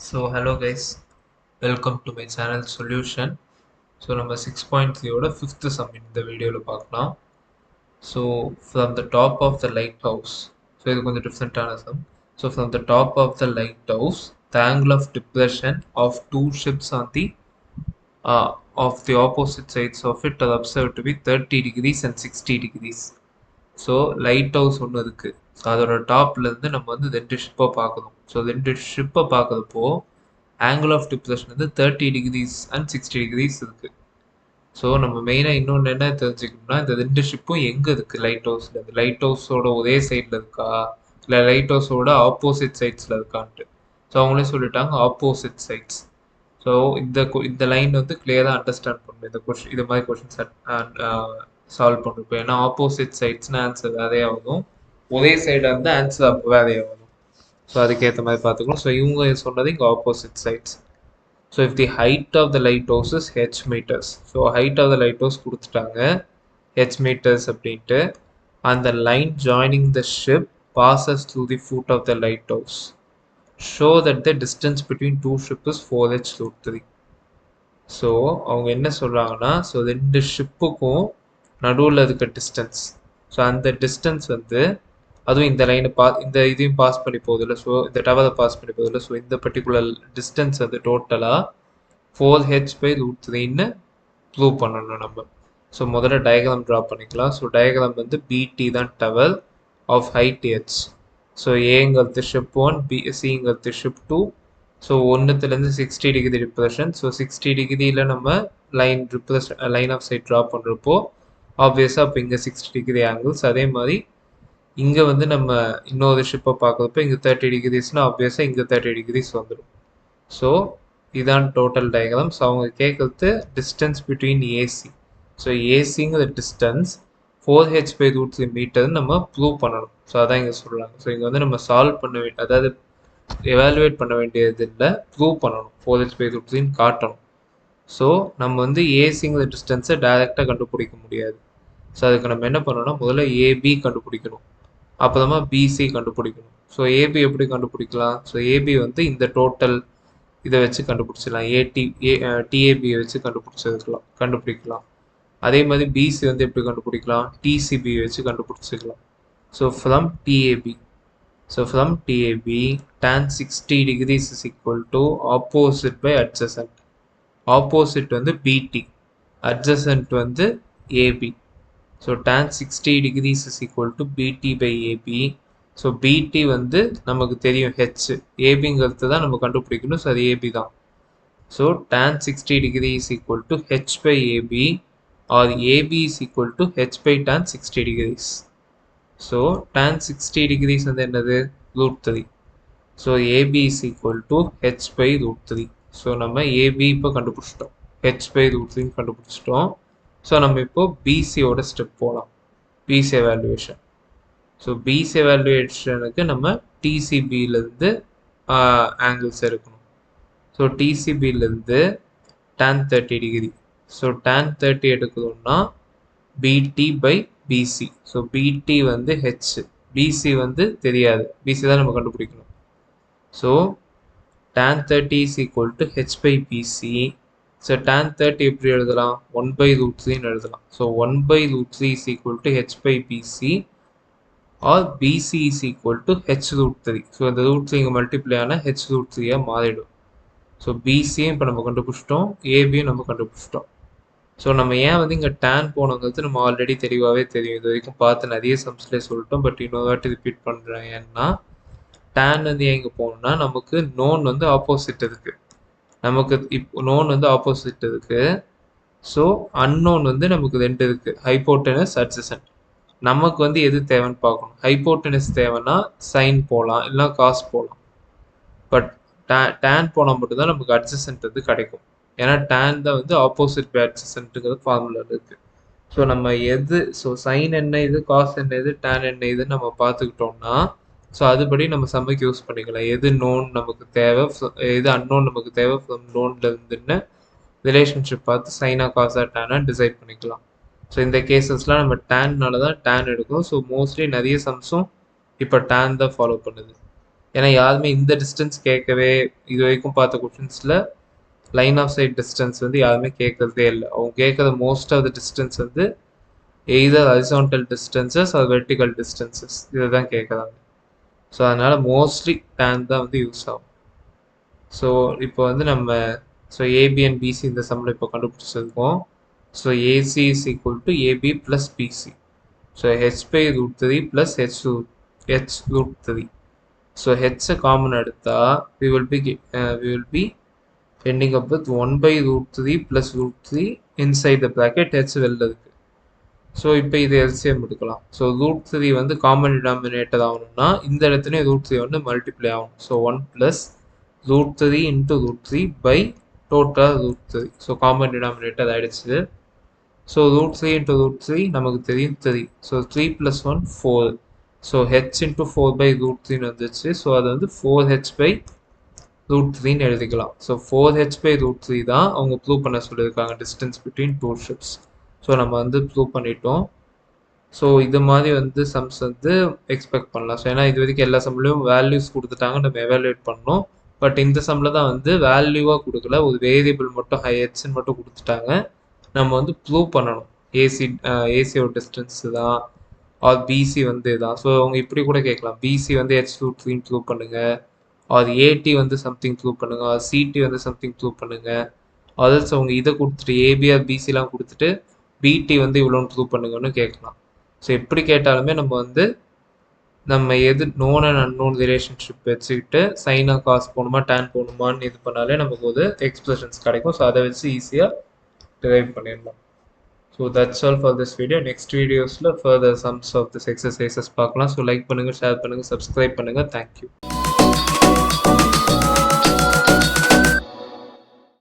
So hello guys, welcome to my channel solution. So நம்ம 6.3 ஓட 5th sum இந்த வீடியோல பார்க்கலாம். So from the top of the lighthouse, so இது கொஞ்சம் டிஃப்ரெண்டான sum. So from the top of the lighthouse, the angle of depression of two ships on the opposite sides of it are observed to be 30 degrees and 60 degrees. So light house ஒன்று இருக்குது. So அதோட டாப்லேருந்து நம்ம வந்து 2 ஷிப்பை பார்க்கணும். So 2 ஷிப்பை பார்க்குறப்போ angle of depression வந்து 30 decrease and 60 decrease இருக்குது. So நம்ம மெயினாக இன்னொன்று என்ன தெரிஞ்சுக்கணும்னா, இந்த 2 ஷிப்பும் எங்கே இருக்குது லைட் ஹவுஸில், இந்த லைட் ஹவுஸோட ஒரே சைடில் இருக்கா இல்லை லைட் ஹவுஸோட ஆப்போசிட் சைட்ஸில் இருக்கான்ட்டு. ஸோ அவங்களே சொல்லிட்டாங்க ஆப்போசிட் சைட்ஸ். ஸோ இந்த லைன் வந்து கிளியராக அண்டர்ஸ்டாண்ட் பண்ணணும் இந்த கொஷின், இது மாதிரி கொஷின்ஸ் சால்வ் பண்ணிருப்போம். ஏன்னா ஆப்போசிட் சைட்ஸ்னா ஆன்சர் வேறையாக ஆகும், ஒரே சைடாக இருந்தால் ஆன்சர் அப்போ வேறையாக ஆகும். ஸோ அதுக்கேற்ற மாதிரி பார்த்துக்கணும். ஸோ இவங்க சொன்னது இங்கே opposite sides. So if the height of the lighthouse is h metres, so height of the lighthouse கொடுத்துட்டாங்க ஹெச் மீட்டர்ஸ் அப்படின்ட்டு. அந்த line joining the ship passes through the foot of the lighthouse. Show that the distance between two ship is 4h√3. So அவங்க என்ன சொல்கிறாங்கன்னா, so 2 ஷிப்புக்கும் நடுவில் இருக்க distance, so அந்த distance வந்து அதுவும் இந்த லைனை இந்த இதையும் பாஸ் பண்ணி போகுதில்ல, ஸோ இந்த டவரை பாஸ் பண்ணி போகுதில்ல, ஸோ இந்த பர்டிகுலர் டிஸ்டன்ஸ் வந்து டோட்டலாக 4h/√3ன்னு ப்ரூவ் பண்ணணும் நம்ம. ஸோ முதல்ல டயக்ராம் ட்ரா பண்ணிக்கலாம். ஸோ டயக்ராம் வந்து பிடி தான் tower of height h. So ஏங்கிறது ஷிப் 1, சிங்கிறது ஷிப் 2. ஸோ ஒன்றுத்துலேருந்து 60 டிகிரி டிப்ரெஷன். ஸோ 60 டிகிரியில் நம்ம லைன் ஆஃப் சைட் ட்ரா பண்ணுறப்போ ஆப்வியஸாக அப்போ இங்கே 60 டிகிரி ஆங்கிள்ஸ். அதே மாதிரி இங்கே வந்து நம்ம இன்னொரு ஷிப்பை பார்க்குறப்போ இங்கே 30 டிகிரிஸ்னால் ஆப்வியஸாக இங்கே 30 டிகிரிஸ் வந்துடும். ஸோ இதான் டோட்டல் டயக்ராம். ஸோ அவங்க கேட்குறது டிஸ்டன்ஸ் பிட்வீன் ஏசி. ஸோ ஏசிங்கிற டிஸ்டன்ஸ் 4h/√3 மீட்டர்னு நம்ம ப்ரூவ் பண்ணணும். ஸோ அதான் இங்கே சொல்கிறாங்க. ஸோ இங்கே வந்து நம்ம சால்வ் பண்ண வேண்டிய, அதாவது எவாலுவேட் பண்ண வேண்டியது இல்லை, ப்ரூவ் பண்ணணும், 4h/√3ன்னு காட்டணும். ஸோ நம்ம வந்து ஏசிங்கிற டிஸ்டன்ஸை டைரெக்டாக கண்டுபிடிக்க முடியாது. ஸோ அதுக்கு நம்ம என்ன பண்ணணும்னா, முதல்ல ஏபி கண்டுபிடிக்கணும், அப்புறமா பிசி கண்டுபிடிக்கணும். ஸோ ஏபி எப்படி கண்டுபிடிக்கலாம்? ஸோ ஏபி வந்து இந்த டோட்டல் இதை வச்சு கண்டுபிடிச்சிடலாம், டிஏபியை வச்சு கண்டுபிடிக்கலாம். அதே மாதிரி பிசி வந்து எப்படி கண்டுபிடிக்கலாம்? டிசிபி வச்சு கண்டுபிடிச்சிக்கலாம். So from DAB, tan 60 degrees is equal to opposite by adjacent. Opposite வந்து BT, adjacent வந்து AB. So tan 60 degrees is equal to BT by AB. So BT வந்து நமக்கு தெரியும் H, ABங்கிறது தான் நம்ம கண்டுபிடிக்கணும். ஸோ அது AB தான். So tan 60 degree is equal to H by AB or AB is equal to H by tan 60 degrees. So tan 60 degrees வந்து என்னது? √3. So AB is equal to H/√3. So நம்ம AB இப்போ கண்டுபிடிச்சிட்டோம், H/√3 கண்டுபிடிச்சிட்டோம். So நம்ம இப்போ பிசியோட step போகலாம், பிசி எவாலுவேஷன். ஸோ பிசி எவாலுவேஷனுக்கு நம்ம டிசிபியிலேருந்து ஆங்கிள்ஸ் எடுக்கணும். ஸோ டிசிபியிலேருந்து tan 30 டிகிரி. ஸோ tan 30 எடுக்கணும்னா பிடி பை பிசி. ஸோ பிடி வந்து ஹெச், பிசி வந்து தெரியாது, பிசி தான் நம்ம கண்டுபிடிக்கணும். So tan 30 is equal to h by bc. So tan 30 எப்படி எழுதலாம்? 1/√3ன்னு எழுதலாம். So 1/√3 is equal to h by bc or bc is equal to h√3. So இந்த √3 இங்கே மல்டிப்ளை ஆனால் h√3யாக மாறிடும். ஸோ பிசியும் இப்போ நம்ம கண்டுபிடிச்சிட்டோம், ஏபியும் நம்ம கண்டுபிடிச்சிட்டோம். ஸோ நம்ம ஏன் வந்து இங்கே tan போனோங்கிறது நம்ம ஆல்ரெடி தெளிவாகவே தெரியும், இது வரைக்கும் பார்த்து நிறைய சம்ஸ்லேயே சொல்லிட்டோம். பட் இன்னொரு வாட்டி ரிப்பீட் பண்ணுறேன். ஏன்னா tan வந்து எங்கே போகணும்னா, நமக்கு நோன் வந்து ஆப்போசிட் இருக்குது, நமக்கு இப்போ நோன் வந்து ஆப்போசிட் இருக்குது. ஸோ அன்னோன் வந்து நமக்கு 2 இருக்குது, ஹைப்போட்டனஸ், அட்ஜசன்ட். நமக்கு வந்து எது தேவைன்னு பார்க்கணும். ஹைப்போட்டனஸ் தேவைன்னா சைன் போகலாம், இல்லைனா காஸ் போகலாம். பட் tan போனால் மட்டும்தான் நமக்கு அட்ஜசன்ட் வந்து கிடைக்கும். ஏன்னா tan தான் வந்து ஆப்போசிட் பை அட்ஜசன்ட்டுங்கிற ஃபார்முலா இருக்குது. ஸோ நம்ம எது, ஸோ சைன் என்ன இது, காஸ் என்ன இது, tan என்ன இதுன்னு நம்ம பார்த்துக்கிட்டோம்னா, ஸோ அதுபடி நம்ம சம்மைக்கு யூஸ் பண்ணிக்கலாம். எது நோன் நமக்கு தேவை, எது அன்னோன் நமக்கு தேவை, ஃப்ரம் நோன்ல இருந்துன்னு ரிலேஷன்ஷிப் பார்த்து சைனா காஸா டேனா டிசைட் பண்ணிக்கலாம். ஸோ இந்த கேசஸ்லாம் நம்ம டேன்னால தான் டேன் எடுக்கும். ஸோ மோஸ்ட்லி நிறைய சம்ஸும் இப்போ டேன் தான் ஃபாலோ பண்ணுது. ஏன்னா யாருமே இந்த டிஸ்டன்ஸ் கேட்கவே இது வரைக்கும் பார்த்த கொஷின்ஸில் லைன் ஆஃப் சைட் டிஸ்டன்ஸ் வந்து யாருமே கேட்கறதே இல்லை. அவங்க கேட்குற மோஸ்ட் ஆஃப் த டிஸ்டன்ஸ் வந்து either horizontal distances or vertical distances இதை தான் கேட்குறாங்க. ஸோ அதனால் மோஸ்ட்லி டேன் தான் வந்து யூஸ் ஆகும். ஸோ இப்போ வந்து நம்ம ஏபி அண்ட் பிசி இந்த சம்மில் இப்போ கண்டுபிடிச்சிருக்கோம். So AC is equal to AB plus BC. So h/√3 plus h√3. So ஹெச்சை காமன் எடுத்தால் we will be ending up with 1/√3 plus √3 inside the bracket h வெளில இருக்கு. ஸோ இப்போ இது எல்சிஎம் எடுக்கலாம். ஸோ √3 வந்து காமன் டினாமினேட்டர் ஆகணும்னா இந்த இடத்துலையும் √3 வந்து மல்டிப்ளை ஆகணும். So 1 plus √3 into √3 by total √3. So common denominator ஆகிடுச்சு. ஸோ √3 into √3 நமக்கு தெரியும் 3. ஸோ 3 + 1 4. ஸோ h into 4/√3 வந்துச்சு. ஸோ அது வந்து 4h/√3 எழுதிக்கலாம். ஸோ 4h/√3 தான் அவங்க ப்ரூவ் பண்ண சொல்லியிருக்காங்க distance between two ships. So நம்ம வந்து ப்ரூவ் பண்ணிட்டோம். ஸோ இது மாதிரி வந்து சம்ஸ் வந்து எக்ஸ்பெக்ட் பண்ணலாம். ஸோ ஏன்னா இது வரைக்கும் எல்லா சம்லையும் வேல்யூஸ் கொடுத்துட்டாங்க, நம்ம எவாலுவேட் பண்ணோம். பட் இந்த சம்மில் தான் வந்து வேல்யூவாக கொடுக்கல, ஒரு வேரியபிள் மட்டும் ஹெச்ன்னு மட்டும் கொடுத்துட்டாங்க. நம்ம வந்து ப்ரூவ் பண்ணணும் ஏசியோட டிஸ்டன்ஸ் தான் ஆர் பிசி வந்து இதான். ஸோ அவங்க இப்படி கூட கேட்கலாம், பிசி வந்து h/√3 ப்ரூவ் பண்ணுங்க, ஆர் ஏடி வந்து சம்திங் ப்ரூவ் பண்ணுங்க, ஆர் சிடி வந்து சம்திங் ப்ரூவ் பண்ணுங்க. அதர்ஸ் அவங்க இதை கொடுத்துட்டு ஏபிஆர் பிசிலாம் கொடுத்துட்டு பிடி வந்து இவ்வளோன்னு ப்ரூவ் பண்ணுங்கன்னு கேட்கலாம். ஸோ எப்படி கேட்டாலுமே நம்ம எது நோன் அண்ட் அன்னோன் ரிலேஷன்ஷிப் வச்சுக்கிட்டு சைனா காஸ் போகணுமா டேன் போகணுமான்னு இது பண்ணாலே நமக்கு ஒரு எக்ஸ்பிரஷன்ஸ் கிடைக்கும். ஸோ அதை வச்சு ஈஸியாக டிரைவ் பண்ணிடலாம். So that's all for this video. Next வீடியோஸில் further sums of this exercises பார்க்கலாம். ஸோ லைக் பண்ணுங்கள், ஷேர் பண்ணுங்கள், சப்ஸ்கிரைப் பண்ணுங்கள். தேங்க்யூ.